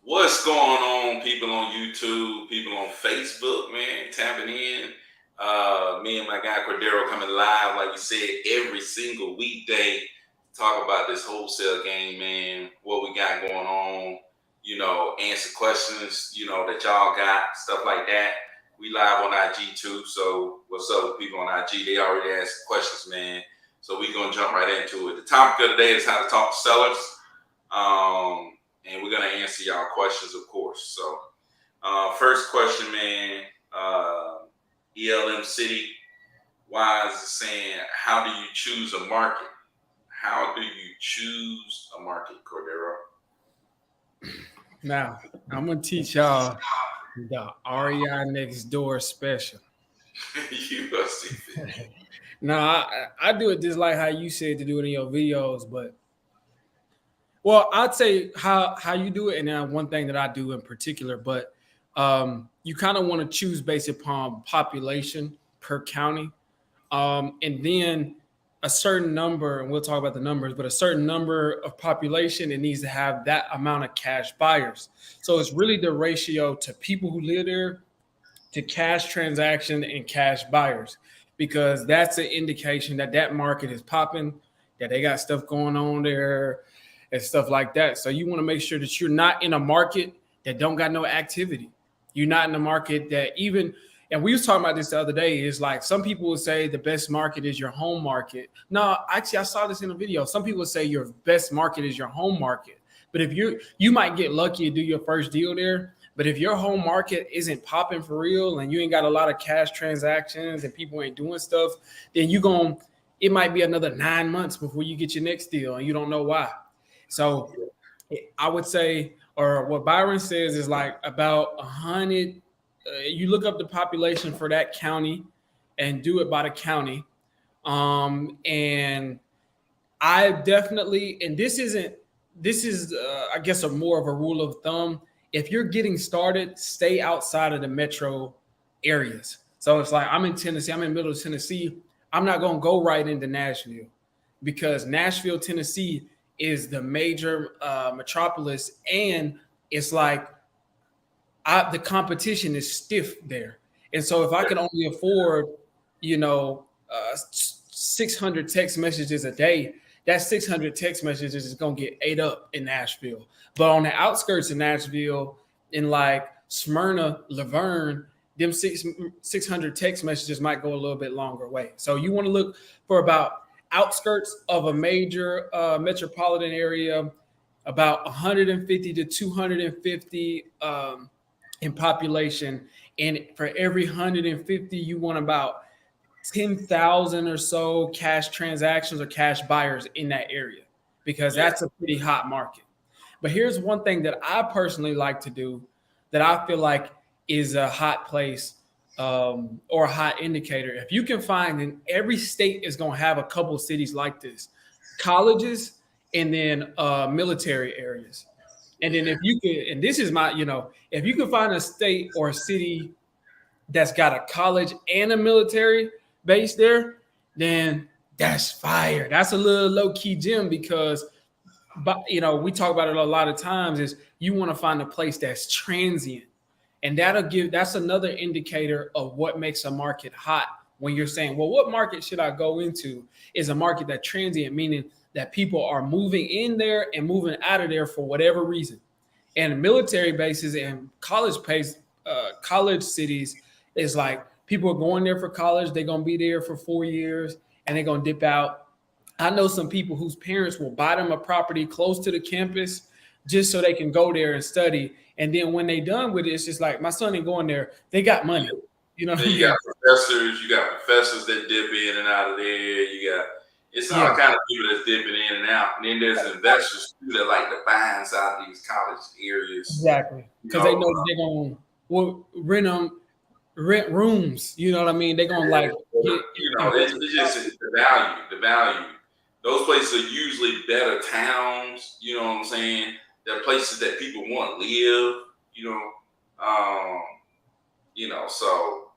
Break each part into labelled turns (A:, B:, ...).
A: What's going on, people on YouTube, people on Facebook, man, tapping in. Me and my guy Cordero coming live, like you said, every single weekday. Talk about this wholesale game, man. What we got going on, answer questions, that y'all got, stuff like that. We live on IG too. So what's up with people on IG? They already asked questions, man. So we gonna jump right into it. The topic of the day is how to talk to sellers. And we're gonna answer y'all questions, of course. So, first question, man. ELM City Wise is saying, "How do you choose a market? How do you choose a market, Cordero?"
B: Now, I'm gonna teach y'all the REI next door special.
A: You must see.
B: Now, I do it just like how you said to do it in your videos, but well, I'd say how you do it, and then one thing that I do in particular, but you kind of want to choose based upon population per county, and then a certain number, and we'll talk about the numbers, but a certain number of population, it needs to have that amount of cash buyers. So it's really the ratio to people who live there to cash transaction and cash buyers, because that's an indication that that market is popping, that they got stuff going on there and stuff like that. So you want to make sure that you're not in a market that don't got no activity. You're not in a market that even, and we was talking about this the other day, is like some people would say the best market is your home market. No, actually I saw this in a video. Some people say your best market is your home market. But if you might get lucky to do your first deal there, but if your home market isn't popping for real and you ain't got a lot of cash transactions and people ain't doing stuff, then it might be another 9 months before you get your next deal and you don't know why. So I would say, or what Byron says is like about 100. You look up the population for that county and do it by the county. And I definitely, and this is I guess a more of a rule of thumb. If you're getting started, stay outside of the metro areas. So it's like I'm in Tennessee, I'm in middle of Tennessee. I'm not gonna go right into Nashville because Nashville, Tennessee is the major metropolis, and it's like the competition is stiff there. And so if I can only afford, 600 text messages a day, that 600 text messages is going to get ate up in Nashville. But on the outskirts of Nashville, in like Smyrna, Laverne, them 600 text messages might go a little bit longer way. So you want to look for about outskirts of a major metropolitan area, about 150 to 250 in population. And for every 150, you want about 10,000 or so cash transactions or cash buyers in that area, because that's a pretty hot market. But here's one thing that I personally like to do that I feel like is a hot place or a hot indicator. If you can find, and every state is going to have a couple of cities like this, colleges and then military areas. And then if you can, and this is my, if you can find a state or a city that's got a college and a military base there, then that's fire. That's a little low key gem because, but we talk about it a lot of times. Is you want to find a place that's transient, and that's another indicator of what makes a market hot. When you're saying, well, what market should I go into? Is a market that transient, meaning that people are moving in there and moving out of there for whatever reason. And military bases and college cities is like people are going there for college. They're going to be there for 4 years and they're going to dip out. I know some people whose parents will buy them a property close to the campus just so they can go there and study. And then when they done with it, it's just like, my son ain't going there. They got money.
A: You got professors that dip in and out of there. It's all kind of people that's dipping in and out. And then there's investors too that like to buy inside these college areas.
B: Exactly. Because they know they're going to rent rooms. You know what I mean? They're going to
A: it's just the value. Those places are usually better towns. You know what I'm saying? They're places that people want to live. So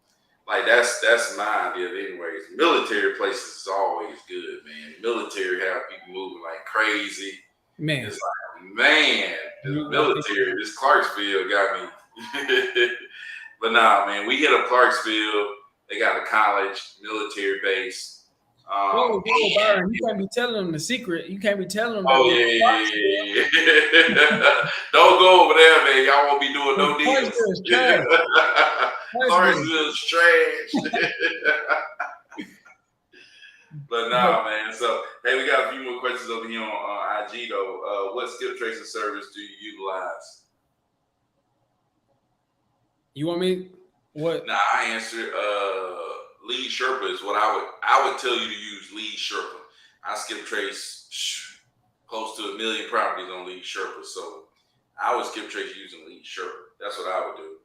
A: like that's my idea. Anyways, military places is always good, man. Military have people moving like crazy.
B: Man,
A: it's like, man, The military, this Clarksville got me. But nah, man, we hit up Clarksville. They got a college, military base.
B: Whoa, Byron, you can't be telling them the secret. You can't be telling them that.
A: Oh yeah. Don't go over there, man. Y'all won't be doing no deals.
B: Clarksville's trash.
A: Clarksville's trash. But nah, man. So hey, we got a few more questions over here on IG though. What skip tracing service do you utilize?
B: You want me? What?
A: Nah, I answered lead Sherpa is what I would tell you to use lead Sherpa. I skip trace close to 1 million properties on lead Sherpa, so I would skip trace using lead Sherpa. That's what I would do.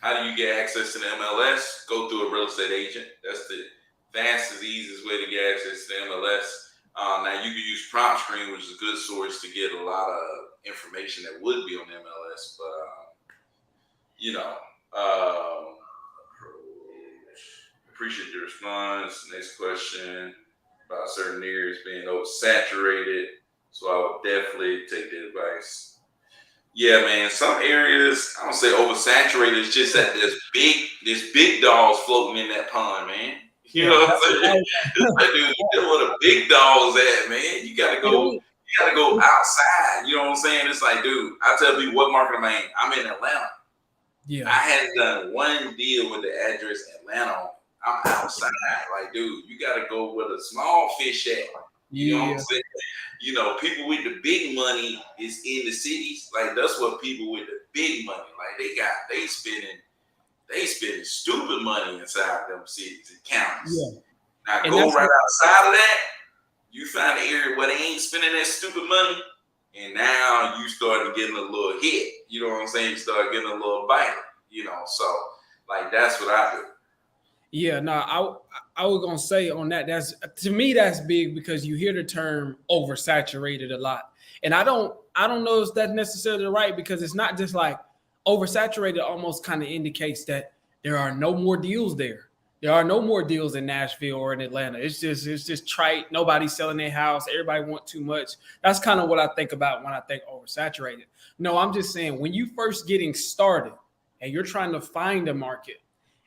A: How do you get access to the MLS? Go through a real estate agent. That's the fastest, easiest way to get access to the MLS. Now you can use Prompt Screen, which is a good source to get a lot of information that would be on the MLS, but appreciate your response. Next question about certain areas being oversaturated. So I would definitely take the advice. Yeah, man. Some areas, I don't say oversaturated. It's just that there's big dogs floating in that pond, man. You know what I'm saying? It's like, dude, that's where the big dogs at, man. You gotta go outside. You know what I'm saying? It's like, dude, I tell people what market am I in? I'm in Atlanta.
B: Yeah.
A: I hadn't done one deal with the address Atlanta. I'm outside. Like, dude, you gotta go where the small fish at. You know what I'm saying? You know, people with the big money is in the cities. Like, that's what people with the big money, like they spending stupid money inside them cities and counties. Yeah. Now and go right outside of that, you find an area where they ain't spending that stupid money, and now you starting getting a little hit. You know what I'm saying? You start getting a little bite. You know, so like that's what I do.
B: Yeah, no, I was gonna say on that. That's to me that's big because you hear the term oversaturated a lot, and I don't know if that's necessarily right because it's not just like oversaturated. Almost kind of indicates that there are no more deals there. There are no more deals in Nashville or in Atlanta. It's just trite. Nobody's selling their house. Everybody want too much. That's kind of what I think about when I think oversaturated. No, I'm just saying when you first getting started and you're trying to find a market.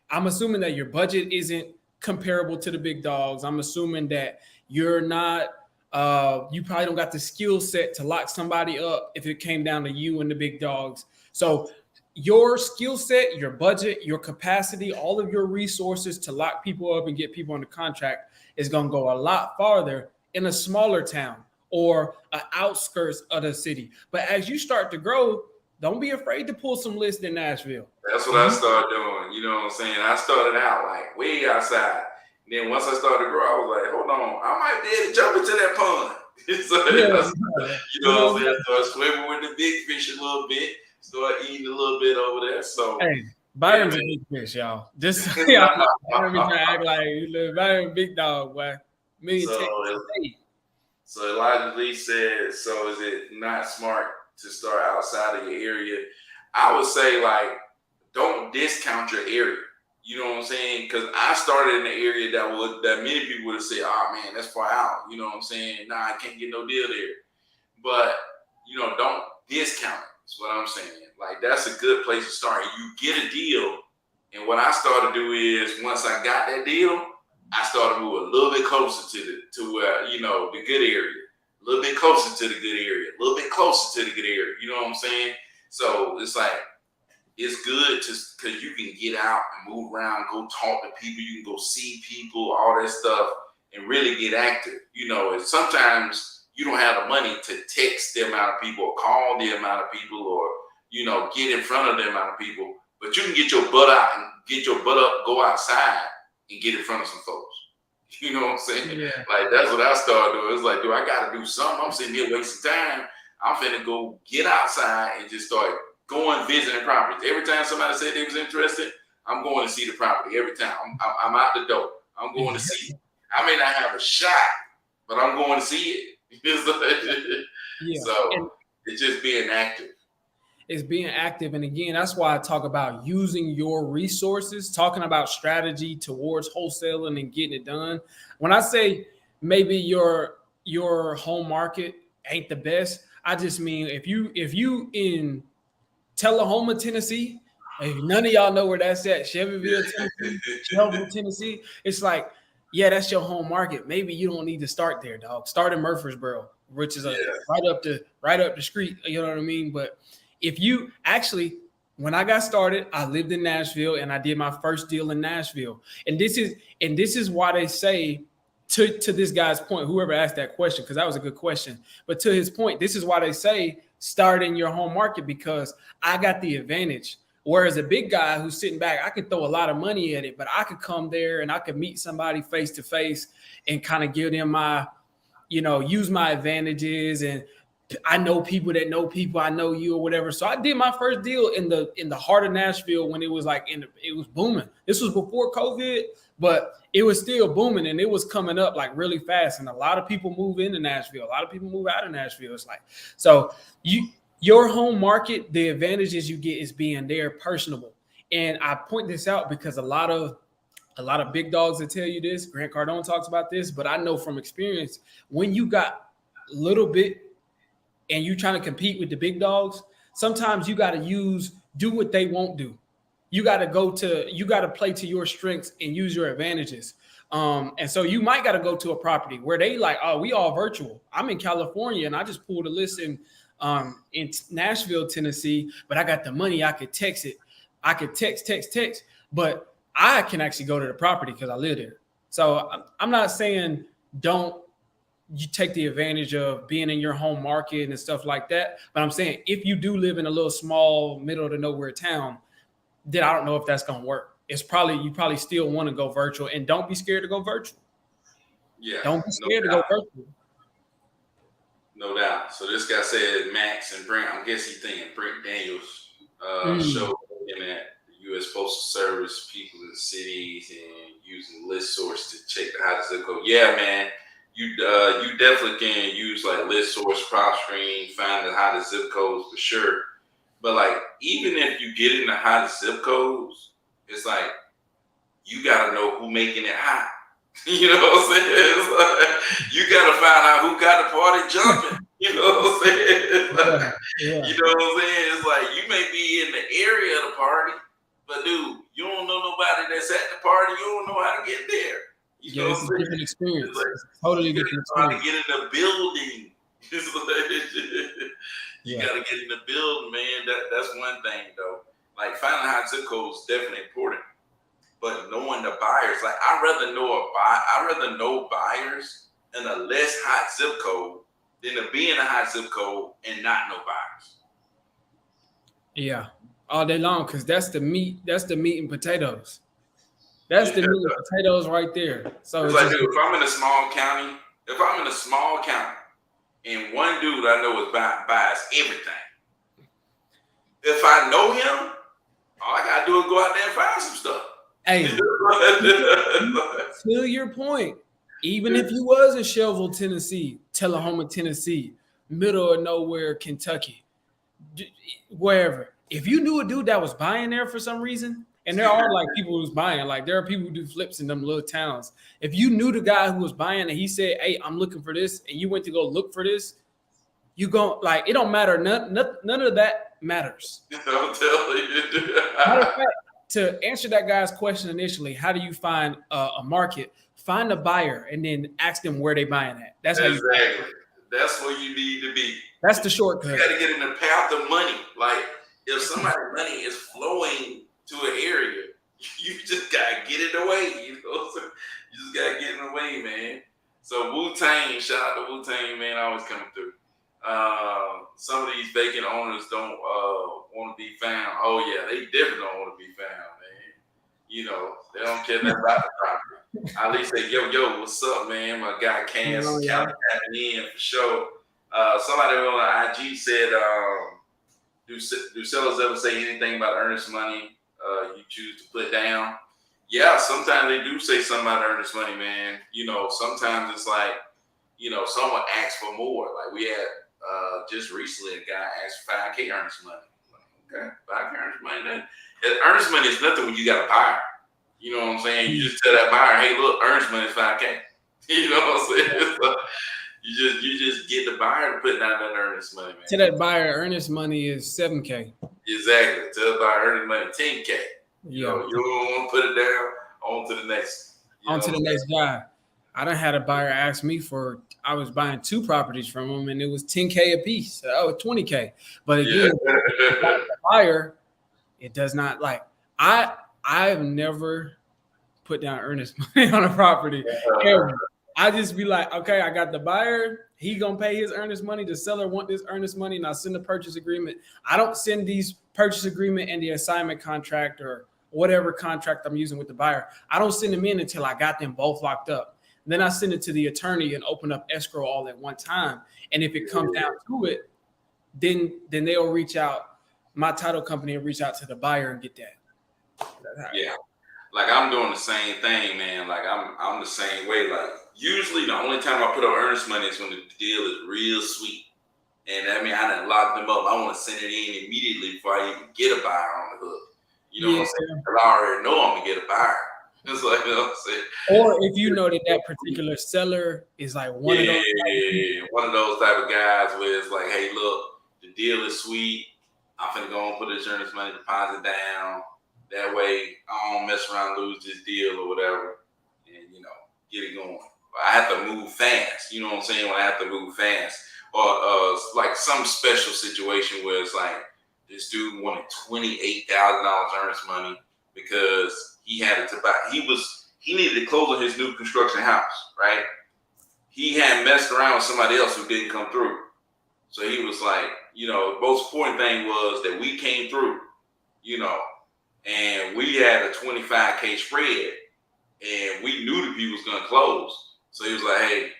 B: I'm assuming that your budget isn't comparable to the big dogs. I'm assuming that you're not, you probably don't got the skill set to lock somebody up if it came down to you and the big dogs. So your skill set, your budget, your capacity, all of your resources to lock people up and get people under contract is going to go a lot farther in a smaller town or an outskirts of the city. But as you start to grow, don't be afraid to pull some lists in Nashville.
A: That's what I started doing. You know what I'm saying? I started out like way outside. And then once I started to grow, I was like, hold on, I might be able to jump into that pond. So, you know what I'm saying? Start swimming with the big fish a little bit. Start eating a little bit over there. So
B: hey, Byron's a big fish, y'all. Just I don't be trying to act like Byron's a big dog, boy.
A: So Elijah Lee said, so is it not smart to start outside of your area? I would say, like, don't discount your area. You know what I'm saying? Because I started in an area that many people would have said, oh man, that's far out. You know what I'm saying? Nah, I can't get no deal there. But, you know, don't discount it. That's what I'm saying. Like, that's a good place to start. You get a deal. And what I started to do is once I got that deal, I started to move a little bit closer to where, you know, the good area. A little bit closer to the good area, a little bit closer to the good area. You know what I'm saying? So it's like, it's good because you can get out and move around, go talk to people. You can go see people, all that stuff, and really get active. You know, and sometimes you don't have the money to text the amount of people or call the amount of people or, you know, get in front of the amount of people. But you can get your butt out and get your butt up, go outside and get in front of some folks. You know what I'm saying? Yeah. Like, that's what I started doing. It's like, dude, I got to do something. I'm sitting here wasting time. I'm finna go get outside and just start going visiting properties. Every time somebody said they was interested, I'm going to see the property. Every time. I'm out the door. I'm going to see it. I may not have a shot, but I'm going to see it. Yeah. So it's just being active.
B: It's being active. And again, that's why I talk about using your resources, talking about strategy towards wholesaling and getting it done. When I say maybe your home market ain't the best, I just mean if you in Tullahoma, Tennessee. If none of y'all know where that's at, Shelbyville, Tennessee, Shelbyville, Tennessee. It's like, yeah, that's your home market. Maybe you don't need to start there, dog. Start in Murfreesboro, which is
A: Yeah.
B: right up the street. You know what I mean? But if you actually, when I got started, I lived in Nashville and I did my first deal in Nashville. And this is why they say to this guy's point, whoever asked that question, because that was a good question. But to his point, this is why they say start in your home market because I got the advantage. Whereas a big guy who's sitting back, I could throw a lot of money at it, but I could come there and I could meet somebody face to face and kind of give them my, use my advantages. And I know people that know people, I know you or whatever. So I did my first deal in the heart of Nashville when it was like it was booming. This was before COVID, but it was still booming and it was coming up like really fast. And a lot of people move into Nashville. A lot of people move out of Nashville. It's like, so your home market, the advantages you get is being there personable. And I point this out because a lot of big dogs that tell you this, Grant Cardone talks about this, but I know from experience, when you got a little bit and you trying to compete with the big dogs, sometimes you got to do what they won't do. You got to play to your strengths and use your advantages. And so you might got to go to a property where they like, oh, we all virtual. I'm in California and I just pulled a list in Nashville, Tennessee, but I got the money. I could text it. I could text, but I can actually go to the property because I live there. So I'm not saying don't you take the advantage of being in your home market and stuff like that. But I'm saying if you do live in a little small middle of nowhere town, then I don't know if that's going to work. You probably still want to go virtual and don't be scared to go virtual.
A: Yeah.
B: Don't be scared to go virtual.
A: No doubt. So this guy said Max and Brent, I'm guessing he's thinking Brent Daniels show looking at the U.S. Postal Service, people in cities, and using list source to check the hottest zip code. Yeah, man. You definitely can use like list source, prop screen, find the hottest zip codes for sure. But like even if you get in the hottest zip codes, it's like you gotta know who making it hot. You know what I'm saying? It's like, you gotta find out who got the party jumping. You know what I'm saying? It's like, you know what I'm saying? It's like you may be in the area of the party, but dude, you don't know nobody that's at the party. You don't know how to get there. You know
B: it's a different experience.
A: Like,
B: it's a totally different experience.
A: You gotta get in the building. You gotta get in the building, man. That's one thing though. Like finding hot zip codes is definitely important. But knowing the buyers, like I'd rather know buyers in a less hot zip code than to be in a hot zip code and not know buyers.
B: Yeah, all day long, because that's the meat and potatoes. That's the meat and potatoes right there. So
A: it's like, dude, if I'm in a small county and one dude I know buys everything, if I know him, all I gotta do is go out there and find some stuff.
B: Hey, to your point, even if you was in Shelbyville, Tennessee, Tullahoma, Tennessee, middle of nowhere, Kentucky, wherever, if you knew a dude that was buying there for some reason, and there are like people who's buying, like there are people who do flips in them little towns. If you knew the guy who was buying and he said, "Hey, I'm looking for this," and you went to go look for this, you go like it don't matter. None of that matters.
A: I'll tell you.
B: Matter of fact, to answer that guy's question initially, how do you find a market? Find a buyer and then ask them where they buying at. That's how you.
A: That's where you need to be.
B: That's the shortcut.
A: You got to get in the path of money. Like if somebody's money is flowing to an area, you just gotta get it away. You know, so you just gotta get in the way, man. So Wu-Tang, shout out to Wu-Tang, man, always coming through. Some of these vacant owners don't want to be found. Oh yeah, they definitely don't want to be found, man. You know, they don't care nothing about the property. At least say, yo, what's up, man? My guy Cass tapping in for sure. Somebody on IG said, do sellers ever say anything about earnest money you choose to put down? Yeah, sometimes they do say something about earnest money, man. You know, sometimes it's like, you know, someone asks for more. Like we had just recently a guy asked for 5K earnest money. Like, okay, 5K earnest money. Then earnest money is nothing when you got a buyer. You know what I'm saying? You just tell that buyer, hey, look, earnest money is 5K. You know what I'm saying? So, You just get the buyer to put down that earnest money, man.
B: To that buyer, earnest money is $7K.
A: Exactly. Tell the buyer earnest money $10K. You
B: Yeah.
A: know, you don't want to put it down. On to the next.
B: On to the next guy. I done had a buyer ask me for, I was buying 2 properties from him and it was $10K a piece. Oh, $20K. But again, the buyer, it does not like, I've never put down earnest money on a property. I just be like, okay, I got the buyer. He gonna pay his earnest money. The seller want this earnest money, and I send the purchase agreement. I don't send these purchase agreement and the assignment contract or whatever contract I'm using with the buyer. I don't send them in until I got them both locked up. And then I send it to the attorney and open up escrow all at one time. And if it comes down to it, then they'll reach out. My title company will reach out to the buyer and get that.
A: Yeah. Like I'm doing the same thing, man. Like I'm the same way. Like usually the only time I put up earnest money is when the deal is real sweet. And I mean I done locked them up. I want to send it in immediately before I even get a buyer on the hook. You know what I'm saying? Because I already know I'm gonna get a buyer. It's like, you know what I'm saying?
B: Or if you know that particular seller is like one of
A: those type of guys where it's like, hey, look, the deal is sweet. I'm finna go and put this earnest money deposit down. That way I don't mess around, lose this deal or whatever, and you know, get it going. But I have to move fast. You know what I'm saying? When I have to move fast, or like some special situation where it's like this dude wanted $28,000 earnest money because he had it to buy. He needed to close on his new construction house, right? He had messed around with somebody else who didn't come through. So he was like, you know, the most important thing was that we came through, you know, and we had a 25K spread and we knew the people was going to close. So he was like, hey,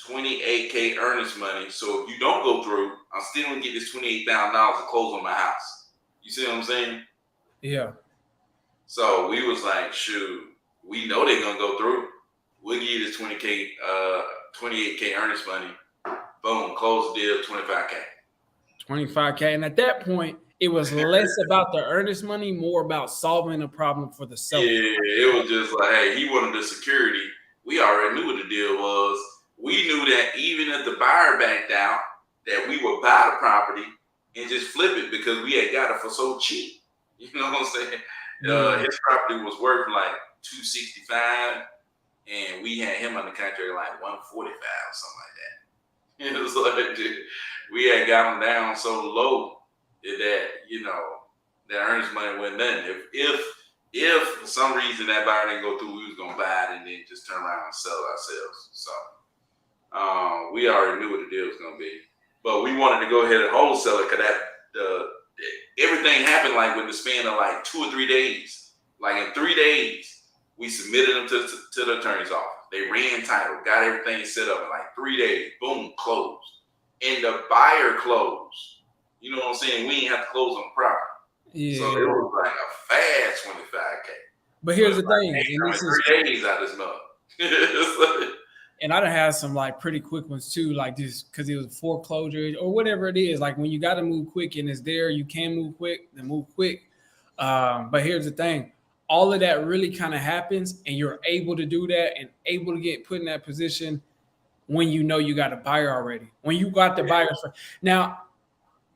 A: 28K earnest money. So if you don't go through, I'm still going to get this $28,000 to close on my house. You see what I'm saying?
B: Yeah.
A: So we was like, shoot, we know they're going to go through. We'll give you this 28K earnest money. Boom, close the deal, 25K.
B: 25K. And at that point, it was less about the earnest money, more about solving a problem for the seller.
A: Yeah, it was just like, hey, he wanted the security. We already knew what the deal was. We knew that even if the buyer backed out, that we would buy the property and just flip it because we had got it for so cheap. You know what I'm saying? Yeah. His property was worth like $265, and we had him on the contract like $145 or something like that. It was like, dude, we had got him down so low that, you know, that earnest money wasn't nothing. If for some reason that buyer didn't go through, we was gonna buy it and then just turn around and sell it ourselves. So we already knew what the deal was gonna be, but we wanted to go ahead and wholesale it because everything happened like within the span of like 2 or 3 days. Like in 3 days, we submitted them to the attorney's office. They ran title, got everything set up in like 3 days. Boom, closed. And the buyer closed. You know what I'm saying? We didn't have to close on the property. Yeah. So it was like a fast 25K.
B: But here's the thing.
A: And this is 3 days out of this month.
B: And I done had some like pretty quick ones too, like this because it was foreclosure or whatever it is. Like when you got to move quick and it's there, you can move quick, then move quick. But here's the thing. All of that really kind of happens and you're able to do that and able to get put in that position when you know you got a buyer already. When you got the buyer. Now,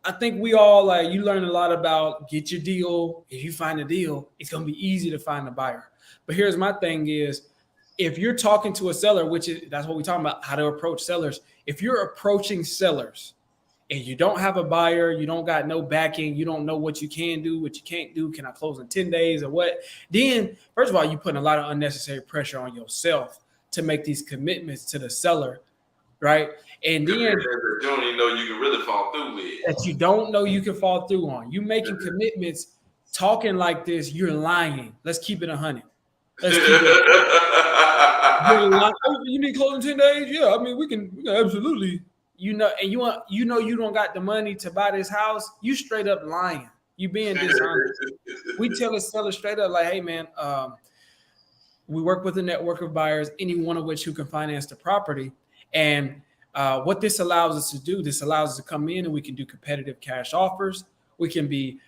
B: I think we all like you learn a lot about get your deal. If you find a deal, it's going to be easy to find a buyer. But here's my thing is if you're talking to a seller, which is that's what we're talking about, how to approach sellers. If you're approaching sellers and you don't have a buyer, you don't got no backing, you don't know what you can do, what you can't do, can I close in 10 days or what? Then, first of all, you're putting a lot of unnecessary pressure on yourself to make these commitments to the seller, right? And then
A: you don't even know you can really fall through with.
B: That you don't know you can fall through on. You making commitments, talking like this, you're lying. Let's keep it 100. Let's keep it. You need closing 10 days? Yeah, I mean we can absolutely. You know, and you don't got the money to buy this house. You straight up lying. You being dishonest. We tell the seller straight up like, hey man, we work with a network of buyers, any one of which who can finance the property. And what this allows us to do, this allows us to come in and we can do competitive cash offers. We can be,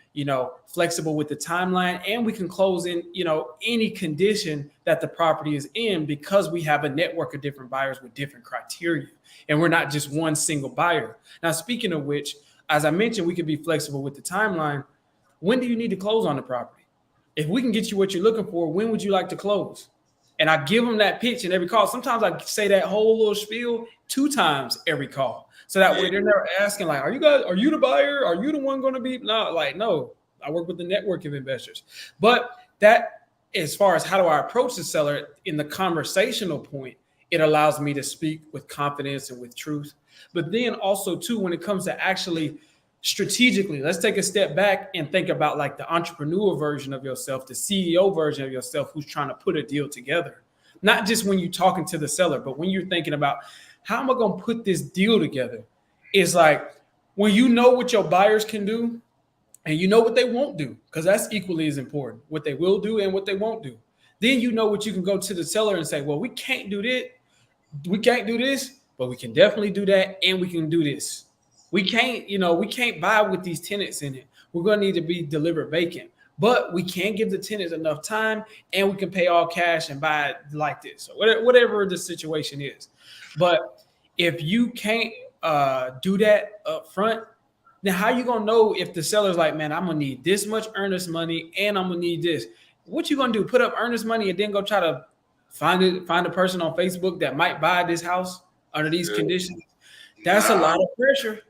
B: flexible with the timeline, and we can close in, any condition that the property is in, because we have a network of different buyers with different criteria, and we're not just one single buyer. Now, speaking of which, as I mentioned, we can be flexible with the timeline. When do you need to close on the property? If we can get you what you're looking for, when would you like to close? And I give them that pitch in every call. Sometimes I say that whole little spiel 2 times every call. So that way they're never asking, like, are you the buyer? Are you the one going to be? No, like, no, I work with the network of investors. But that, as far as how do I approach the seller in the conversational point, it allows me to speak with confidence and with truth. But then also, too, when it comes to actually strategically, let's take a step back and think about like the entrepreneur version of yourself, the CEO version of yourself, who's trying to put a deal together. Not just when you're talking to the seller, but when you're thinking about, how am I going to put this deal together? It's like, when you know what your buyers can do and you know what they won't do, because that's equally as important, what they will do and what they won't do. Then you know what you can go to the seller and say, well, we can't do this, but we can definitely do that, and we can do this. We can't buy with these tenants in it. We're going to need to be delivered vacant, but we can give the tenants enough time, and we can pay all cash and buy it like this, or whatever the situation is. But if you can't do that up front, then how you gonna know if the seller's like, man, I'm gonna need this much earnest money, and I'm gonna need this? What you gonna do? Put up earnest money and then go try to find a person on Facebook that might buy this house under these conditions? That's a lot of pressure.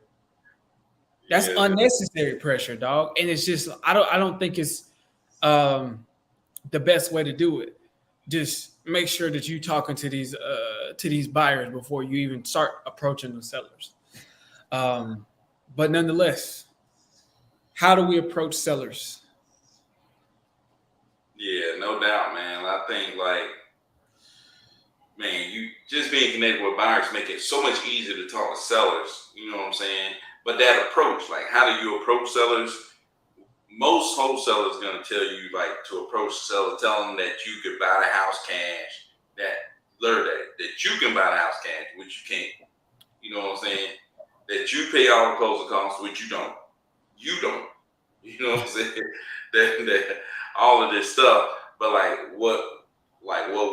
B: That's unnecessary pressure, dog. And it's just, I don't think it's the best way to do it. Just make sure that you're talking to these buyers before you even start approaching the sellers. But nonetheless, how do we approach sellers?
A: Yeah, no doubt, man. I think, like, man, you just being connected with buyers make it so much easier to talk to sellers. You know what I'm saying? But that approach, like, how do you approach sellers? Most wholesalers going to tell you, like, to approach the seller, tell them that you could buy the house cash, that you can buy the house cash, which you can't. You know what I'm saying? That you pay all the closing costs, which you don't. You don't. You know what I'm saying? that all of this stuff. But what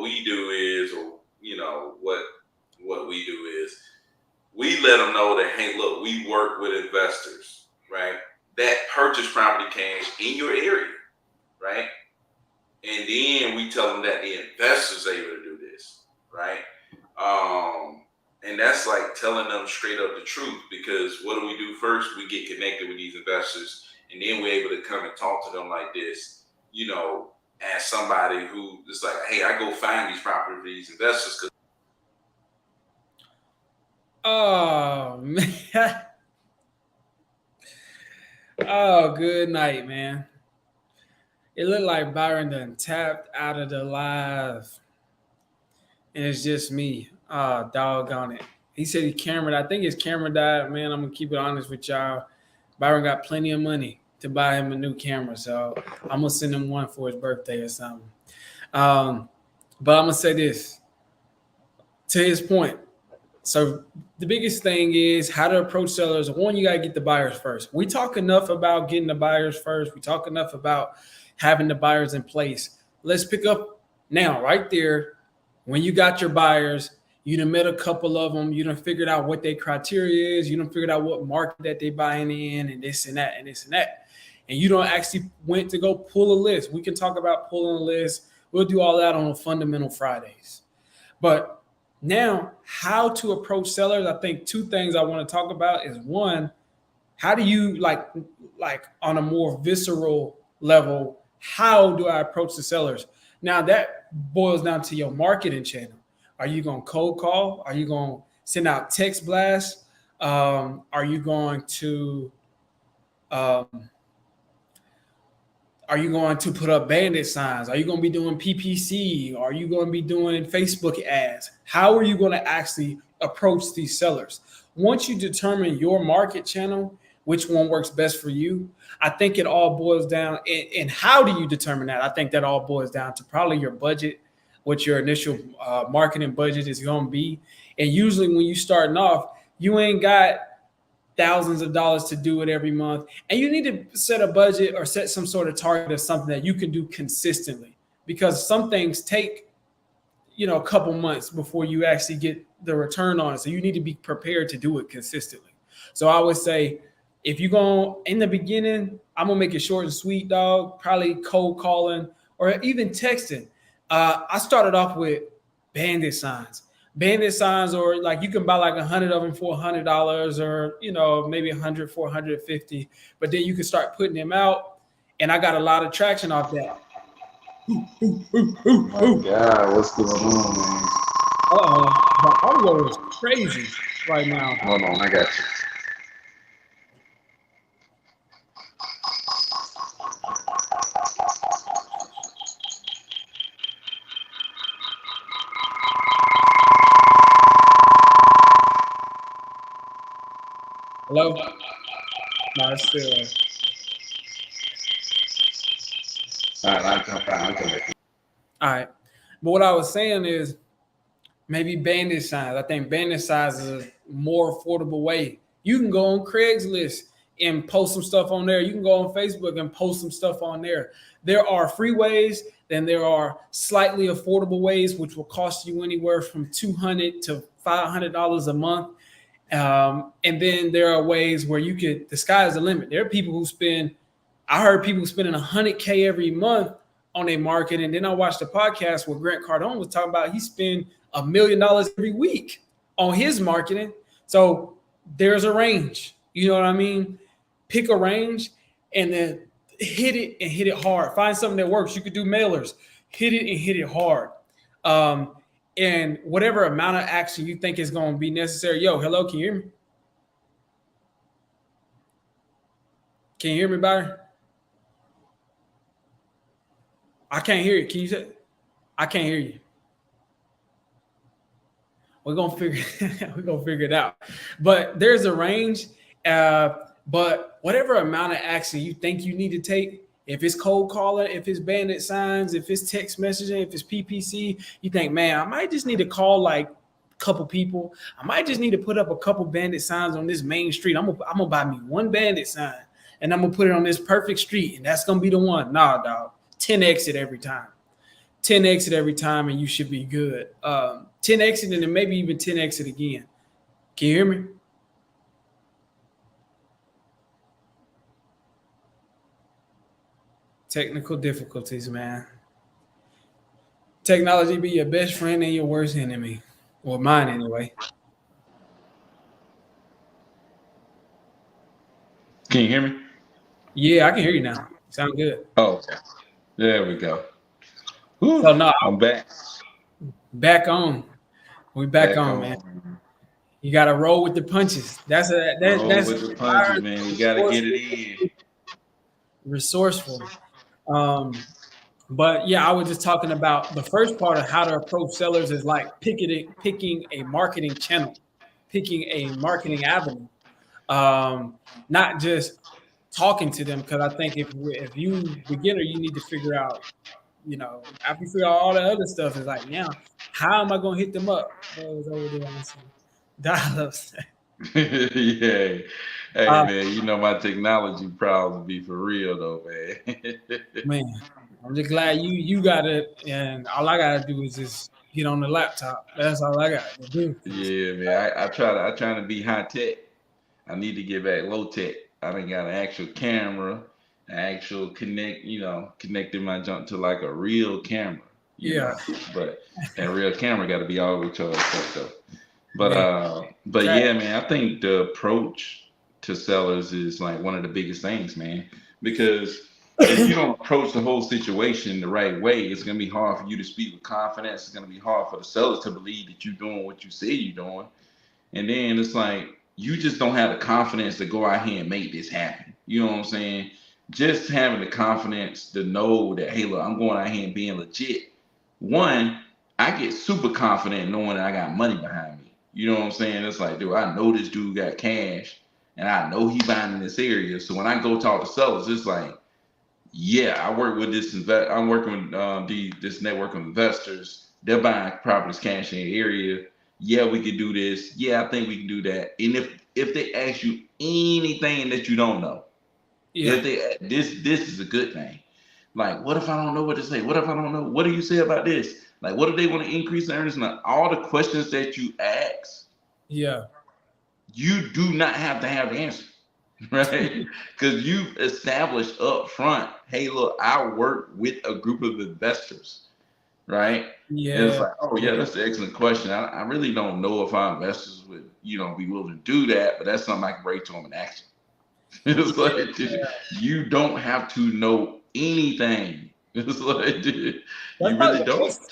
A: we do is, or what we do is, we let them know that, hey, look, we work with investors, right, that purchase property cash in your area, right? And then we tell them that the investors are able to do this, right? And that's like telling them straight up the truth, because what do we do first? We get connected with these investors, and then we're able to come and talk to them like this, as somebody who is like, hey, I go find these properties for these investors.
B: Oh, man. Oh, good night, man. It looked like Byron done tapped out of the live. And it's just me. Doggone it. He said I think his camera died. Man, I'm going to keep it honest with y'all. Byron got plenty of money to buy him a new camera. So I'm going to send him one for his birthday or something. But I'm going to say this. To his point. So the biggest thing is how to approach sellers. One, you got to get the buyers first. We talk enough about getting the buyers first. We talk enough about having the buyers in place. Let's pick up now, right there. When you got your buyers, you done met a couple of them. You done figured out what their criteria is. You done figured out what market that they buying in, and this and that and this and that. And you don't actually went to go pull a list. We can talk about pulling a list. We'll do all that on a Fundamental Fridays. But now, how to approach sellers, I think 2 things I want to talk about is, one, how do you like on a more visceral level, how do I approach the sellers? Now that boils down to your marketing channel. Are you going to cold call? Are you going to send out text blasts? Are you going to put up bandit signs? Are you going to be doing PPC? Are you going to be doing Facebook ads? How are you going to actually approach these sellers? Once you determine your market channel, which one works best for you, I think it all boils down. And how do you determine that? I think that all boils down to probably your budget, what your initial marketing budget is going to be. And usually when you're starting off, you ain't got thousands of dollars to do it every month. And you need to set a budget or set some sort of target of something that you can do consistently, because some things take, a couple months before you actually get the return on it. So you need to be prepared to do it consistently. So I would say, if you're going in the beginning, I'm gonna make it short and sweet, dog. Probably cold calling or even texting. I started off with bandit signs. Bandit signs, or like you can buy like 100 of them for $100, or maybe 100 for 150. But then you can start putting them out, and I got a lot of traction off that.
C: Oh my God, what's going on, man?
B: Uh-oh, the audio is crazy right now.
C: Hold on, I got you.
B: Hello? No, it's still.
C: All right, I'll come back.
B: All right. But what I was saying is maybe bandit signs. I think bandit signs is a more affordable way. You can go on Craigslist and post some stuff on there. You can go on Facebook and post some stuff on there. There are free ways, then there are slightly affordable ways, which will cost you anywhere from $200 to $500 a month. And then there are ways where the sky is the limit. There are people who I heard people spending $100K every month on a market. And then I watched a podcast where Grant Cardone was talking about he spent $1 million every week on his marketing. So there's a range, you know what I mean? Pick a range and then hit it hard. Find something that works. You could do mailers, hit it and hit it hard. And whatever amount of action you think is going to be necessary. Yo, hello, can you hear me? Can you hear me, Byron? I can't hear you. Can you say? I can't hear you. We're gonna figure it out. But there's a range. But whatever amount of action you think you need to take, if it's cold calling, if it's bandit signs, if it's text messaging, if it's PPC, you think, man, I might just need to call like a couple people. I might just need to put up a couple bandit signs on this main street. I'm gonna buy me one bandit sign and I'm gonna put it on this perfect street, and that's gonna be the one. Nah, dog. 10 exit every time. 10 exit every time, and you should be good. 10 exit and then maybe even 10 exit again. Can you hear me? Technical difficulties, man. Technology be your best friend and your worst enemy. Or mine, anyway.
C: Can you hear me?
B: Yeah, I can hear you now. Sound good.
C: Oh, okay. There we go. Whew,
B: So, no,
C: I'm back.
B: Back on. We back on, man. You got to roll with the punches. That's
C: with the punches, man. You got to get it in.
B: Resourceful. But yeah, I was just talking about the first part of how to approach sellers is like picking a marketing channel, picking a marketing avenue, not just talking to them. Because I think if you beginner, you need to figure out, after you figure out all the other stuff, is like, now how am I going to hit them up? Dollars.
C: Yeah. Hey, man, my technology problems be for real, though, man.
B: Man, I'm just glad you got it, and all I got to do is just get on the laptop. That's all I got to do.
C: Yeah, man. I try to be high tech. I need to get back low tech. I done got an actual camera, an actual connecting my junk to like a real camera. You know? But that real camera got to be all the way charged up, though. But yeah, man, I think the approach to sellers is like one of the biggest things, man, because if you don't approach the whole situation the right way, it's going to be hard for you to speak with confidence. It's going to be hard for the sellers to believe that you're doing what you say you're doing. And then it's like, you just don't have the confidence to go out here and make this happen. You know what I'm saying? Just having the confidence to know that, hey, look, I'm going out here and being legit. One, I get super confident knowing that I got money behind me. You know what I'm saying? It's like, dude, I know this dude got cash, and I know he buying in this area. So when I go talk to sellers, it's like, yeah, I work with this. I'm working with this network of investors. They're buying properties, cash in the area. Yeah, we could do this. Yeah, I think we can do that. And if they ask you anything that you don't know,
B: Yeah.
C: if they this is a good thing. Like, what if I don't know what to say? What if I don't know? What do you say about this? Like, what if they want to increase the earnings? Like, all the questions that you ask,
B: Yeah.
C: you do not have to have the answer, right? Because you've established up front, hey, look, I work with a group of investors, right? And it's
B: Yeah.
C: like, oh yeah, that's an excellent question. I really don't know if our investors would, be willing to do that, but that's something I can bring to them and ask them. It's like, dude, you don't have to know anything. It's like, dude,
B: That's
C: you
B: probably
C: really
B: the
C: don't.
B: best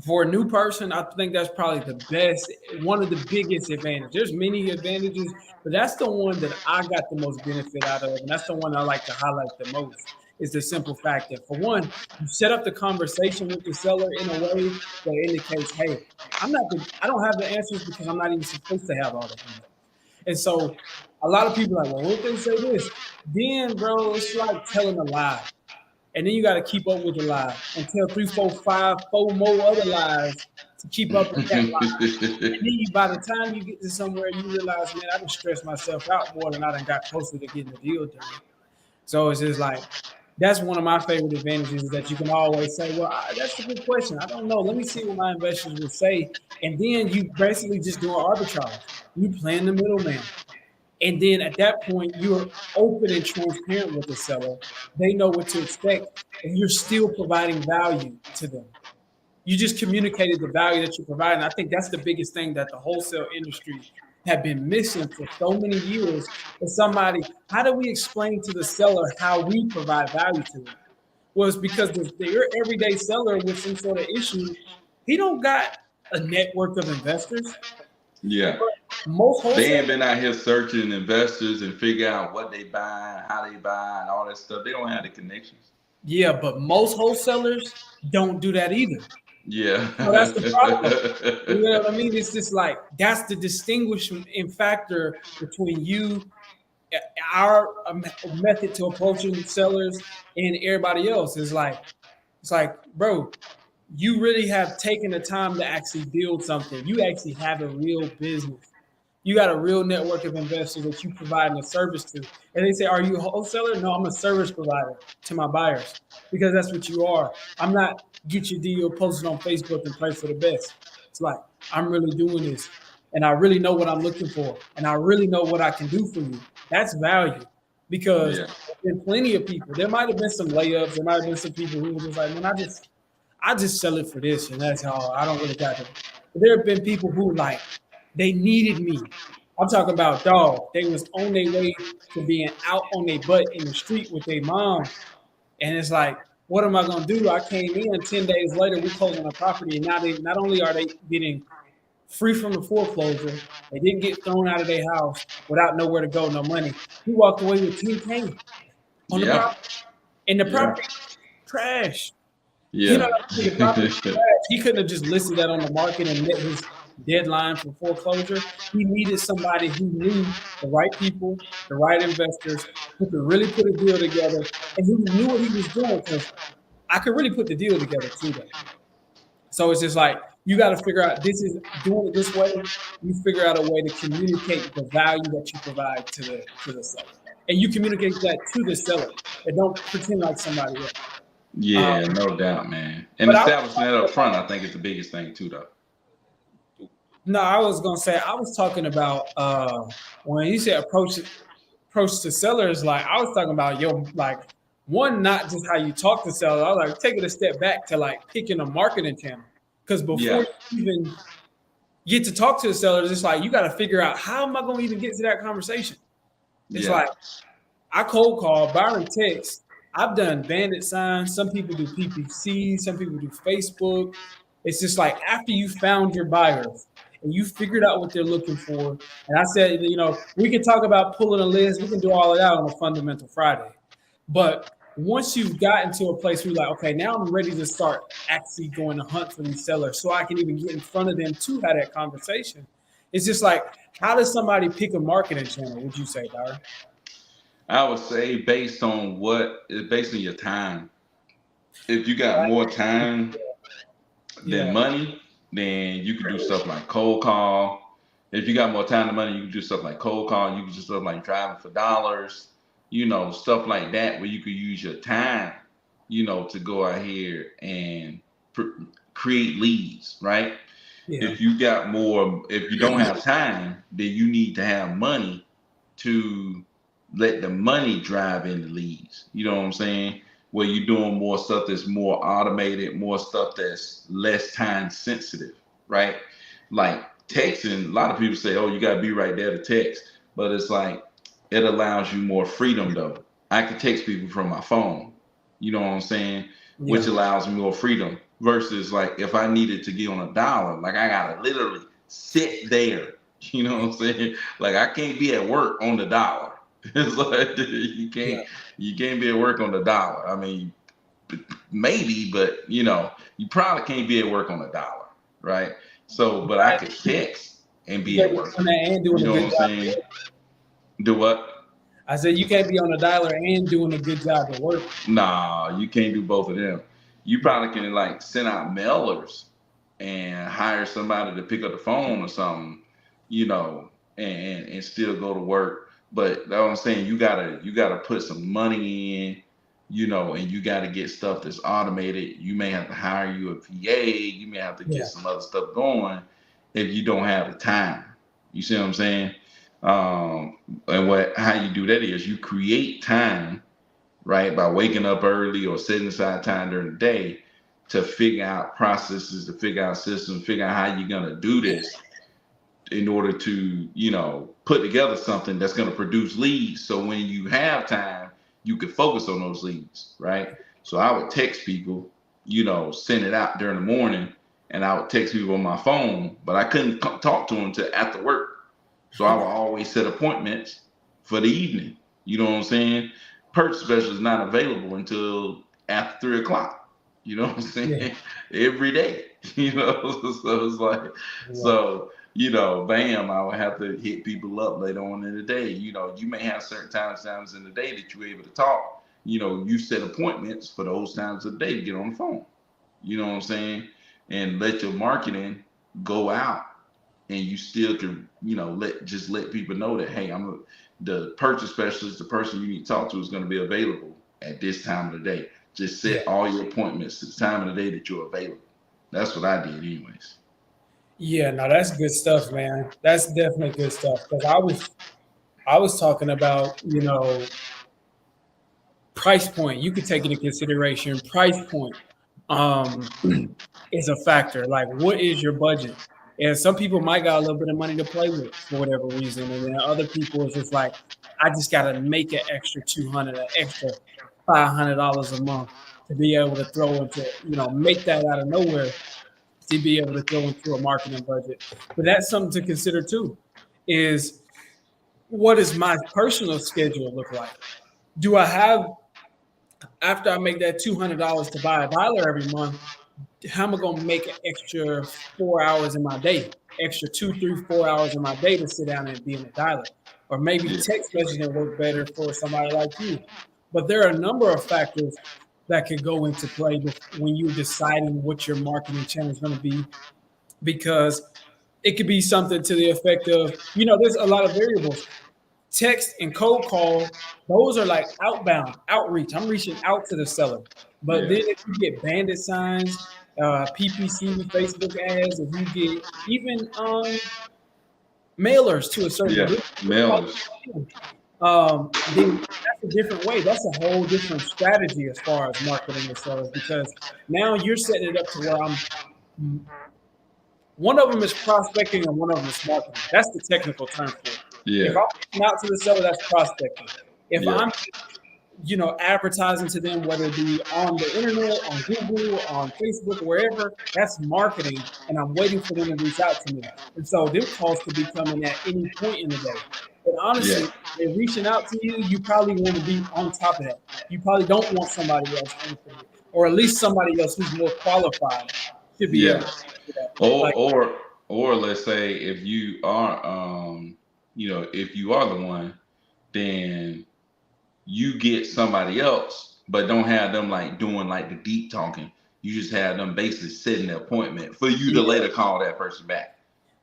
B: for a new person. I think that's probably the best, one of the biggest advantages. There's many advantages, but that's the one that I got the most benefit out of, and that's the one I like to highlight the most. Is the simple fact that, for one, you set up the conversation with the seller in a way that indicates, hey, I don't have the answers because I'm not even supposed to have all the answers. And so a lot of people are like, well, what if they say this? Then, bro, it's like telling a lie. And then you got to keep up with the lie and tell three, four, five, four more other lies to keep up with that lie. And then by the time you get to somewhere, you realize, man, I done stressed myself out more than I done got closer to getting the deal done. So it's just like, that's one of my favorite advantages, is that you can always say, well, that's a good question. I don't know. Let me see what my investors will say. And then you basically just doing arbitrage. You playing the middleman. And then at that point, you're open and transparent with the seller. They know what to expect, and you're still providing value to them. You just communicated the value that you provide. And I think that's the biggest thing that the wholesale industry have been missing for so many years. Is somebody, how do we explain to the seller how we provide value to them? Well, it's because your everyday seller with some sort of issue, he don't got a network of investors.
C: Yeah.
B: Most
C: They ain't
B: wholesalers,
C: been out here searching investors and figure out what they buy, how they buy, and all that stuff. They don't have the connections.
B: yeah, but most wholesalers don't do that either.
C: Yeah.
B: So that's the problem. You know what I mean? It's just like, that's the distinguishing factor between our method to approaching sellers and everybody else. Is like, it's like, bro, you really have taken the time to actually build something. You actually have a real business. You got a real network of investors that you providing a service to. And they say, are you a wholesaler? No, I'm a service provider to my buyers, because that's what you are. I'm not get your deal posted on Facebook and pray for the best. It's like, I'm really doing this, and I really know what I'm looking for, and I really know what I can do for you. That's value, because
C: Yeah.
B: there have been plenty of people. There might have been some layups. There might have been some people who were just like, man, I just sell it for this, and that's how I don't really got it. But there have been people who, like, they needed me. I'm talking about, dog. They was on their way to being out on their butt in the street with their mom, and it's like, what am I gonna do? I came in 10 days later. We closed on a property, and now they not only are they getting free from the foreclosure, they didn't get thrown out of their house without nowhere to go, no money. He walked away with 10K on the
C: Yeah.
B: property, and the
C: Yeah.
B: property trash. You know
C: Yeah.
B: what I mean? The property trash. He couldn't have just listed that on the market and met his deadline for foreclosure. He needed somebody who knew the right people, the right investors, who could really put a deal together, and who knew what he was doing. Because I could really put the deal together too, though. So it's just like, you got to figure out, this is doing it this way. You figure out a way to communicate the value that you provide to the seller, and you communicate that to the seller, and don't pretend like somebody else. Uh,
C: Yeah, no doubt, man. And
B: but I was
C: establishing that
B: talking
C: up front,
B: about,
C: I think, is the biggest thing too, though.
B: no, I was gonna say, I was talking about when you said approach to sellers, like, I was talking about, yo, like, one, not just how you talk to sellers. I was like, take it a step back to like picking a marketing channel. Because before
C: Yeah.
B: you even get to talk to the sellers, it's like, you got to figure out, how am I going to even get to that conversation? It's
C: Yeah.
B: like, I cold call, Byron text. I've done bandit signs. Some people do PPC. Some people do Facebook. It's just like, after you found your buyers and you figured out what they're looking for. And I said, we can talk about pulling a list. We can do all of that on a fundamental Friday. But once you've gotten to a place where you're like, okay, now I'm ready to start actually going to hunt for these sellers so I can even get in front of them to have that conversation. It's just like, how does somebody pick a marketing channel, would you say, Byron?
C: I would say based on your time. If you got more time than
B: Yeah.
C: money, then you can do stuff like cold call. If you got more time and money, you can do stuff like cold calling. You can do stuff like driving for dollars. Stuff like that where you could use your time, to go out here and create leads, right?
B: Yeah.
C: If you don't have time, then you need to have money to let the money drive in the leads. You know what I'm saying? Where you're doing more stuff that's more automated, more stuff that's less time sensitive, right? Like texting, a lot of people say, oh, you got to be right there to text. But it's like, it allows you more freedom though. I can text people from my phone, you know what I'm saying? Which
B: Yeah.
C: allows me more freedom versus like if I needed to get on a dollar, like I got to literally sit there, you know what I'm saying? Like I can't be at work on the dollar. It's like
B: Yeah.
C: you can't be at work on the dollar. I mean, maybe, but you probably can't be at work on a dollar, right? So, but I could text and
B: You
C: be
B: can't
C: at
B: be
C: work.
B: doing that and
C: You
B: doing a
C: know what
B: good
C: I'm
B: job.
C: saying? Do what?
B: I said you can't be on the dialer and doing a good job at work.
C: Nah, you can't do both of them. You
B: Yeah.
C: probably can like send out mailers and hire somebody to pick up the phone or something, and still go to work. But that's what I'm saying. You gotta put some money in, and you gotta get stuff that's automated. You may have to hire you a VA. You may have to get
B: Yeah.
C: some other stuff going if you don't have the time. You see what I'm saying? And how you do that is you create time, right? By waking up early or setting aside time during the day to figure out processes, to figure out systems, figure out how you're going to do this in order to, put together something that's going to produce leads. So when you have time, you can focus on those leads, right? So I would text people, send it out during the morning, and I would text people on my phone, but I couldn't talk to them until after work. So I would always set appointments for the evening. You know what I'm saying? Purchase special is not available until after 3 o'clock. You know what I'm
B: Yeah.
C: saying? Every day. So it's like,
B: Yeah.
C: so bam, I would have to hit people up later on in the day. You may have certain times in the day that you're able to talk. You set appointments for those times of the day to get on the phone. You know what I'm saying? And let your marketing go out, and you still can, let people know that, hey, the purchase specialist, the person you need to talk to is going to be available at this time of the day. Just
B: Yeah.
C: set all your appointments to the time of the day that you're available. That's what I did, anyways.
B: Yeah. No, that's good stuff, man. That's definitely good stuff. Because I was talking about, price point. You could take into consideration price point. Um, is a factor. Like, what is your budget? And some people might got a little bit of money to play with for whatever reason, and then other people is just like, I just got to make an extra 200, an extra $500 a month to be able to throw into, make that out of nowhere to be able to throw into a marketing budget. But that's something to consider too. Is what does my personal schedule look like? Do I have after I make that $200 to buy a dialer every month? How am I gonna make an extra 4 hours in my day, extra 2, 3, 4 hours in my day to sit down and be in a dialer? Or maybe
C: Yeah,
B: text messaging work better for somebody like you. But there are a number of factors that could go into play when you're deciding what your marketing channel is going to be, because it could be something to the effect of, there's a lot of variables. Text and cold call, those are like outbound outreach. I'm reaching out to the seller. But
C: yeah,
B: then if you get bandit signs, PPC, Facebook ads, if you get even mailers to a certain
C: yeah.
B: degree,
C: Mailers.
B: then that's a different way. That's a whole different strategy as far as marketing the sellers, because now you're setting it up to where one of them is prospecting and one of them is marketing. That's the technical term for it. If
C: Yeah,
B: I'm reaching out to the seller, that's prospecting. If
C: yeah,
B: I'm advertising to them, whether it be on the internet, on Google, on Facebook, wherever, that's marketing, and I'm waiting for them to reach out to me. And so them calls could be coming at any point in the day. But
C: yeah,
B: honestly, they're reaching out to you, you probably want to be on top of that. You probably don't want somebody else answering it, or at least somebody else who's more qualified should be able
C: yeah.
B: to do that.
C: Or
B: Like,
C: or or let's say if you are the one, then you get somebody else, but don't have them like doing like the deep talking. You just have them basically setting the appointment for you to
B: yeah,
C: later call that person back.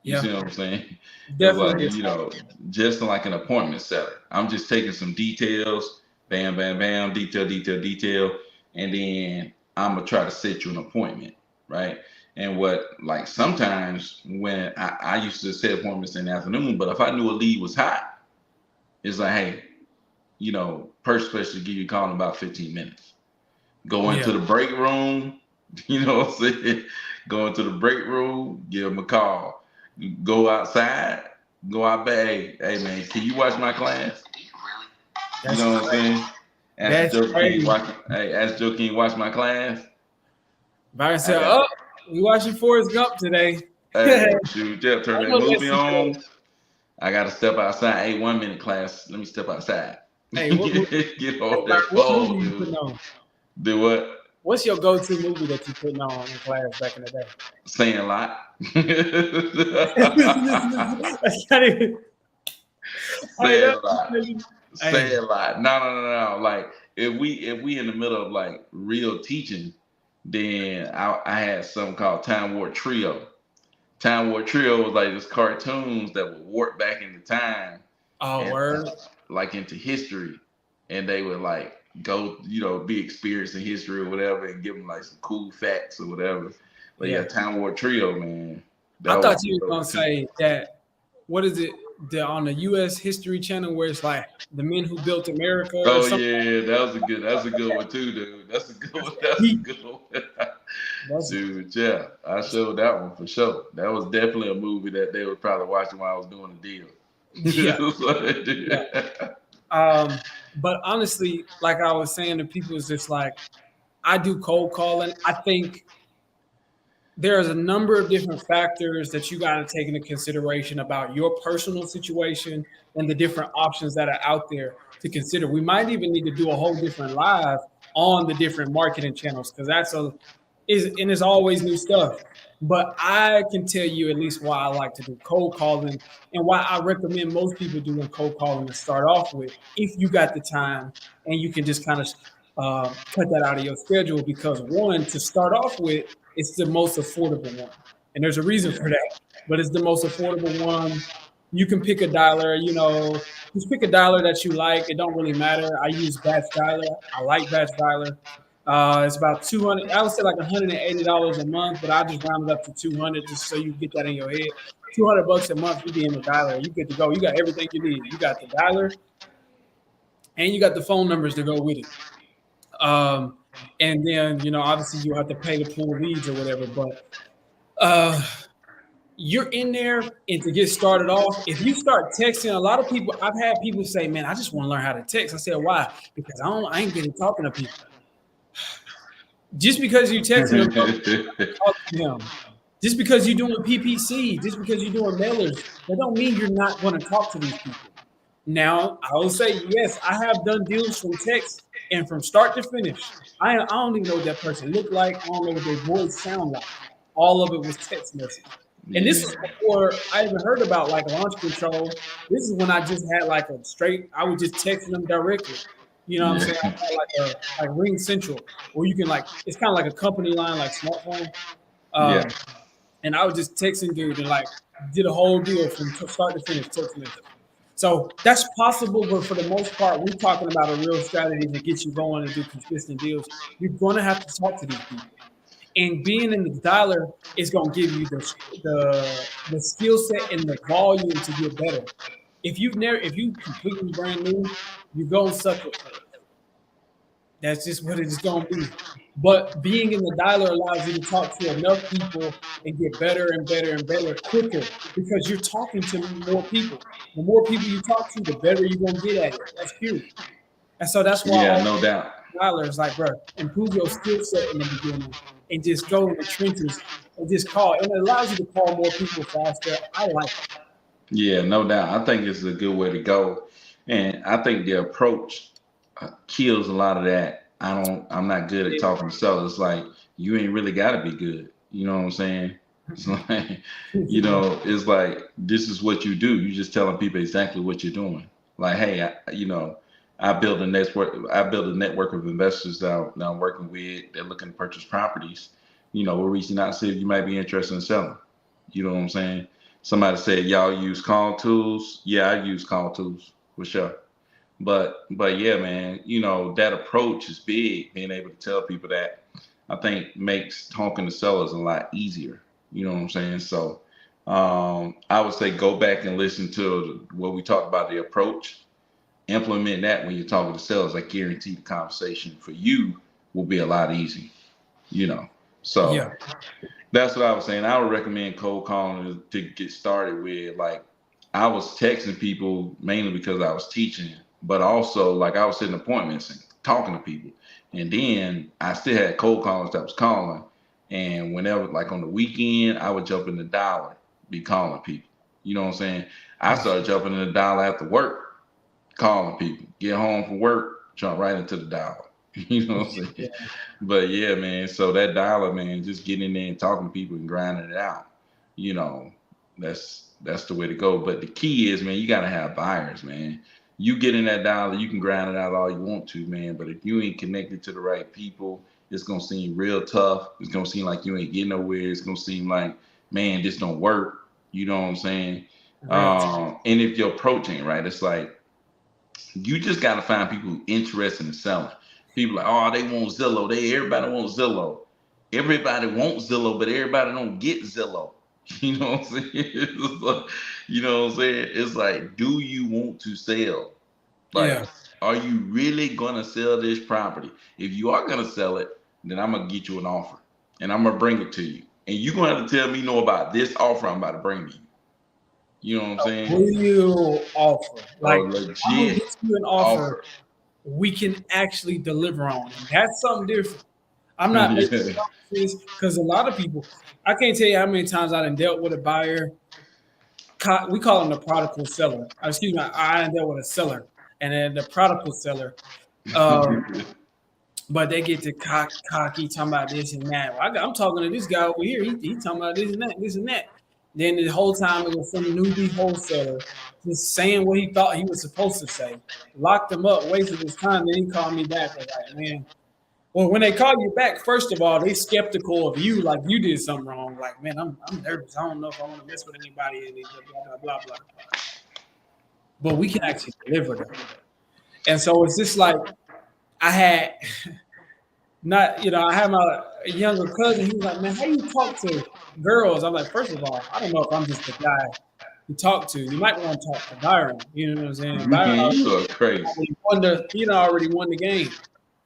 C: You
B: Yeah,
C: see what I'm saying? It's like,
B: definitely.
C: just like an appointment setter. I'm just taking some details, bam, bam, bam, detail, detail, detail, and then I'm gonna try to set you an appointment, right? And what, like, sometimes when I used to set appointments in the afternoon, but if I knew a lead was hot, it's like, hey, purse specialist give you a call in about 15 minutes. Go
B: Yeah,
C: into the break room, what I'm saying? Go into the break room, give them a call. Go outside, go out back. Hey man, can you watch my class? You
B: that's
C: know what I'm
B: crazy.
C: saying? Ask
B: That's
C: Joe, can you
B: crazy.
C: watch? Hey, ask Joe, can you watch my class?
B: Byron
C: I
B: said,
C: got.
B: "Oh, we watching Forrest Gump today." I
C: Hey, shoot, just turn that
B: know that
C: movie
B: secret.
C: on. I gotta step outside. Hey, 1 minute class. Let me step outside.
B: Hey, what movie?
C: Get
B: Hey,
C: on
B: Byron,
C: that
B: what movie
C: phone,
B: you
C: dude.
B: putting on?
C: Do what?
B: What's your go-to movie that you putting on in class back in the day?
C: Saying a lot.
B: That's not even. Hey,
C: Say a lot.
B: hey,
C: Say a lot. No, no, no, no. Like if we in the middle of like real teaching, then I had something called Time War Trio. Time War Trio was like just cartoons that would warp back into time
B: oh
C: and
B: word,
C: like into history, and they would like go, be experienced in history or whatever, and give them like some cool facts or whatever. But yeah,
B: yeah.
C: Time War Trio, man,
B: I
C: that was
B: thought
C: a
B: you
C: good
B: were
C: one
B: gonna
C: too.
B: say that. What is it? On the U.S. History Channel, where it's like the men who built America or
C: Oh
B: something.
C: yeah, that's a good one too, dude. That's a good one. That's a
B: He,
C: good one.
B: that's
C: Dude, yeah, I showed that one for sure. That was definitely a movie that they were probably watching while I was doing the deal.
B: yeah, yeah.
C: Dude.
B: But honestly, like I was saying to people, it's just like I do cold calling. I think there's a number of different factors that you got to take into consideration about your personal situation and the different options that are out there to consider. We might even need to do a whole different live on the different marketing channels because it's always new stuff. But I can tell you at least why I like to do cold calling and why I recommend most people doing cold calling to start off with if you got the time and you can just kind of cut that out of your schedule because one to start off with it's the most affordable one. And there's a reason
C: Yeah,
B: for that. But it's the most affordable one. You can pick a dialer, just pick a dialer that you like. It don't really matter. I use Batch Dialer. I like Batch Dialer. It's about 200, I would say like $180 a month, but I just round it up to 200 just so you get that in your head. 200 bucks a month, you be in the dialer. You get to go. You got everything you need. You got the dialer and you got the phone numbers to go with it. Um, and then, obviously you have to pay to pull leads or whatever, but uh, you're in there and to get started off, if you start texting, a lot of people, I've had people say, man, I just want to learn how to text. I said, why? Because I ain't getting talking to people. Just because you texting them, don't mean you're not talking to them. Just because you're doing PPC, just because you're doing mailers, that don't mean you're not going to talk to these people. Now, I will say, yes, I have done deals from text and from start to finish. I don't even know what that person looked like. I don't know what their voice sound like. All of it was text message. And this is
C: yeah,
B: before I even heard about like launch control. This is when I just had like a straight, I would just text them directly. You know what I'm saying? I
C: yeah,
B: had like Ring Central, where you can like, it's kind of like a company line, like smartphone.
C: yeah,
B: Um, and I was just texting dude and like did a whole deal from start to finish text message. So that's possible, but for the most part, we're talking about a real strategy that gets you going and do consistent deals. You're going to have to talk to these people, and being in the dialer is going to give you the skill set and the volume to get better. If you completely brand new, you're going to suck at first. That's just what it's going to be. But being in the dialer allows you to talk to enough people and get better and better and better quicker because you're talking to more people. The more people you talk to, the better you're going to get at it. That's period. And so that's why
C: yeah,
B: all
C: no doubt.
B: dialers like, bro, improve your skill set in the beginning and just go in the trenches and just call. And it allows you to call more people faster. I like it.
C: Yeah, no doubt. I think it's a good way to go, and I think the approach kills a lot of that. I'm not good at talking to sellers. Like you ain't really got to be good. You know what I'm saying? It's like, it's like this is what you do. You just telling people exactly what you're doing. Like, hey, I build a network. I build a network of investors that I'm working with. They're looking to purchase properties. We're reaching out to see if you might be interested in selling. You know what I'm saying? Somebody said y'all use call tools. Yeah, I use call tools for sure. But yeah, man, that approach is big. Being able to tell people that, I think, makes talking to sellers a lot easier. You know what I'm saying? So I would say go back and listen to what we talked about, the approach. Implement that when you're talking to sellers. I guarantee the conversation for you will be a lot easier. You know. So
B: Yeah.
C: that's what I was saying. I would recommend cold calling to get started with. Like, I was texting people mainly because I was teaching, but also like I was setting appointments and talking to people. And then I still had cold callers that was calling. And whenever, like on the weekend, I would jump in the dialer, be calling people. You know what I'm saying? I started jumping in the dialer after work, calling people. Get home from work, jump right into the dialer. You know what I'm saying? But yeah, man. So that dollar, man, just getting in there and talking to people and grinding it out. You know, that's the way to go. But the key is, man, you gotta have buyers, man. You get in that dollar, you can grind it out all you want to, man. But if you ain't connected to the right people, it's gonna seem real tough. It's gonna seem like you ain't getting nowhere. It's gonna seem like, man, this don't work. You know what I'm saying?
B: Right.
C: And if your approach ain't right, it's like you just got to find people who interested in selling. People like, oh, they want Zillow. Everybody wants Zillow. Everybody wants Zillow, but everybody don't get Zillow. You know what I'm saying? You know what I'm saying? It's like, do you want to sell? Like,
B: Yeah.
C: are you really gonna sell this property? If you are gonna sell it, then I'm gonna get you an offer, and I'm gonna bring it to you, and you're gonna have to tell me no about this offer I'm about to bring to you. You know what I'm saying?
B: Real offer.
C: A
B: Like, I'm gonna
C: legit
B: get you an offer
C: offer.
B: we can actually deliver on. And that's something different. I'm not making
C: Yeah.
B: promises because a lot of people, I can't tell you how many times I done dealt with a buyer. We call them the prodigal seller. Excuse me, I done dealt with a seller and then the prodigal seller. Um, but they get to cocky, talking about this and that. Well, I'm talking to this guy over here. He talking about this and that, this and that. Then the whole time it was some newbie wholesaler just saying what he thought he was supposed to say. Locked him up, wasted his time. Then he called me back. Was like, man, well, when they call you back, first of all, they skeptical of you, like you did something wrong. Like, man, I'm nervous. I don't know if I want to mess with anybody and blah blah blah blah. But we can actually deliver them. And so it's just like I had not, I had my younger cousin. He was like, man, how you talk to girls? I'm like, first of all, I don't know if I'm just the guy to talk to. You might want to talk to Byron. You know what I'm saying? Byron
C: Man, you are crazy.
B: already won the game.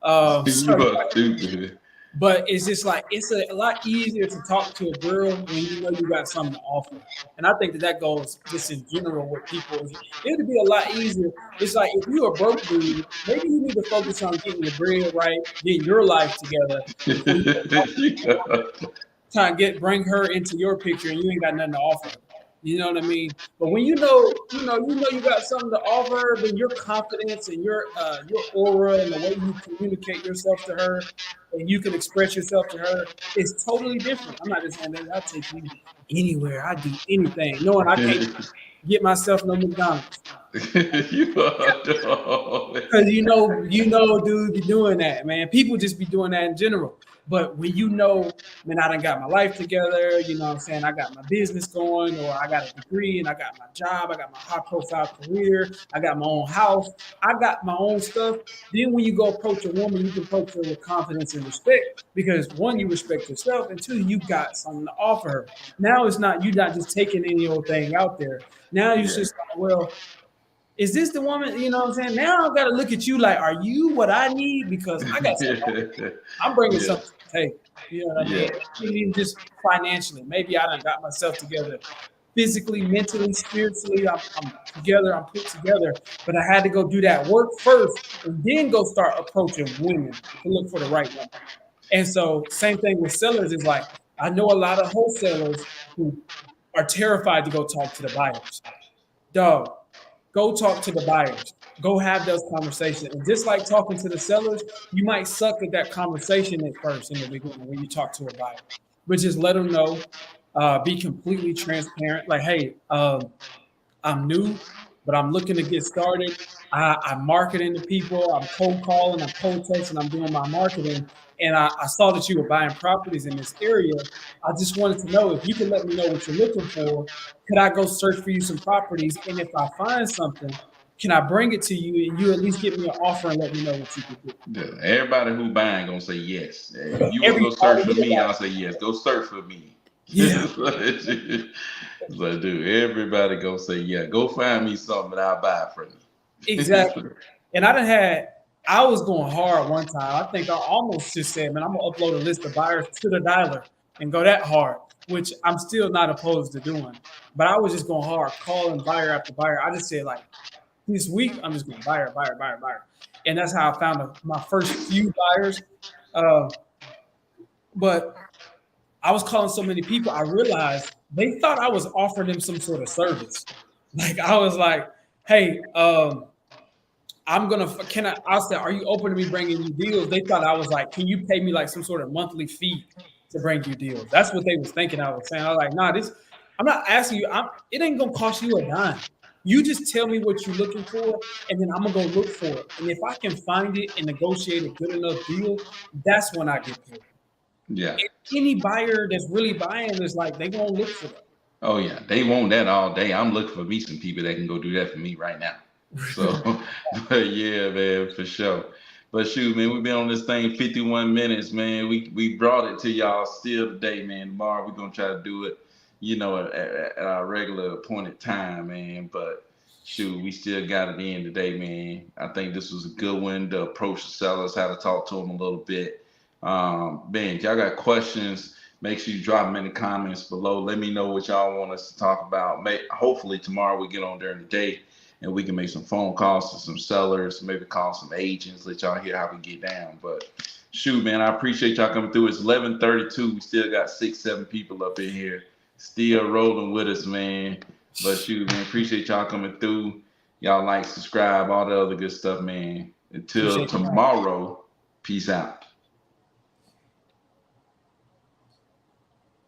B: So
C: You are stupid.
B: but it's just like it's a lot easier to talk to a girl when you know you got something to offer. And I think that goes just in general with people. It'd be a lot easier. It's like if you're a broke dude, maybe you need to focus on getting your bread right, getting your life together before you trying to bring her into your picture and you ain't got nothing to offer her. You know what I mean? But when you got something to offer her, then your confidence and your aura and the way you communicate yourself to her and you can express yourself to her is totally different. I'm not just saying that I'll take you anywhere, I do anything, knowing I can't get myself no McDonald's.
C: You are dumb.
B: Because dude, be doing that, man. People just be doing that in general. But when man, I done got my life together, you know what I'm saying? I got my business going, or I got a degree and I got my job, I got my high profile career, I got my own house, I got my own stuff. Then when you go approach a woman, you can approach her with confidence and respect because one, you respect yourself, and two, you got something to offer her. Now you're not just taking any old thing out there. Now you're
C: Yeah.
B: just like, well, is this the woman? You know what I'm saying? Now I've got to look at you like, are you what I need? Because I got something. I'm bringing
C: Yeah.
B: something to the table. You know what I
C: Yeah.
B: mean? Even just financially. Maybe I done got myself together physically, mentally, spiritually. I'm together. I'm put together. But I had to go do that work first and then go start approaching women to look for the right woman. And so, same thing with sellers is like, I know a lot of wholesalers who are terrified to go talk to the buyers. Dog, go talk to the buyers. Go have those conversations. And just like talking to the sellers, you might suck at that conversation at first in the beginning when you talk to a buyer. But just let them know, be completely transparent. Like, hey, I'm new. but I'm looking to get started. I'm marketing to people. I'm cold calling. I'm cold texting. I'm doing my marketing. And I saw that you were buying properties in this area. I just wanted to know if you could let me know what you're looking for. Could I go search for you some properties? And if I find something, can I bring it to you and you at least get me an offer and let me know what you could do?
C: Yeah, everybody who buying gonna say yes. If you want to
B: Every
C: go
B: all
C: search
B: the
C: for me,
B: midwives.
C: I'll say yes. Go search for me.
B: Yeah,
C: So, dude, everybody gonna say yeah. Go find me something, and I'll buy it from
B: exactly.
C: you.
B: And I was going hard one time. I think I almost just said, man, I'm gonna upload a list of buyers to the dialer and go that hard, which I'm still not opposed to doing. But I was just going hard, calling buyer after buyer. I just said like this week, I'm just going buyer, buyer, buyer, buyer. And that's how I found my first few buyers. Uh, but I was calling so many people, I realized they thought I was offering them some sort of service. Like I was like, hey, I'm gonna can I said, are you open to me bringing you deals? They thought I was like, can you pay me like some sort of monthly fee to bring you deals? That's what they was thinking I was saying. I was like, nah, this I'm not asking you, it ain't gonna cost you a dime. You just tell me what you're looking for, and then I'm gonna go look for it. And if I can find it and negotiate a good enough deal, that's when I get paid.
C: Yeah.
B: And any buyer that's really buying is like they gonna look for that.
C: Oh yeah, they want that all day. I'm looking for me some people that can go do that for me right now. So, but yeah, man, for sure. But shoot, man, we've been on this thing 51 minutes, man. We brought it to y'all still today, man. Tomorrow we're gonna try to do it, at our regular appointed time, man. But shoot, we still got it in today, man. I think this was a good one to approach the sellers, how to talk to them a little bit. Man, if y'all got questions, make sure you drop them in the comments below. Let me know what y'all want us to talk about. Hopefully tomorrow we get on during the day and we can make some phone calls to some sellers, maybe call some agents, let y'all hear how we get down. But shoot, man, I appreciate y'all coming through. It's 11:32. We still got 6, 7 people up in here, still rolling with us, man. But shoot, man, appreciate y'all coming through. Y'all like, subscribe, all the other good stuff, man. Until
B: Appreciate you.
C: tomorrow, peace out.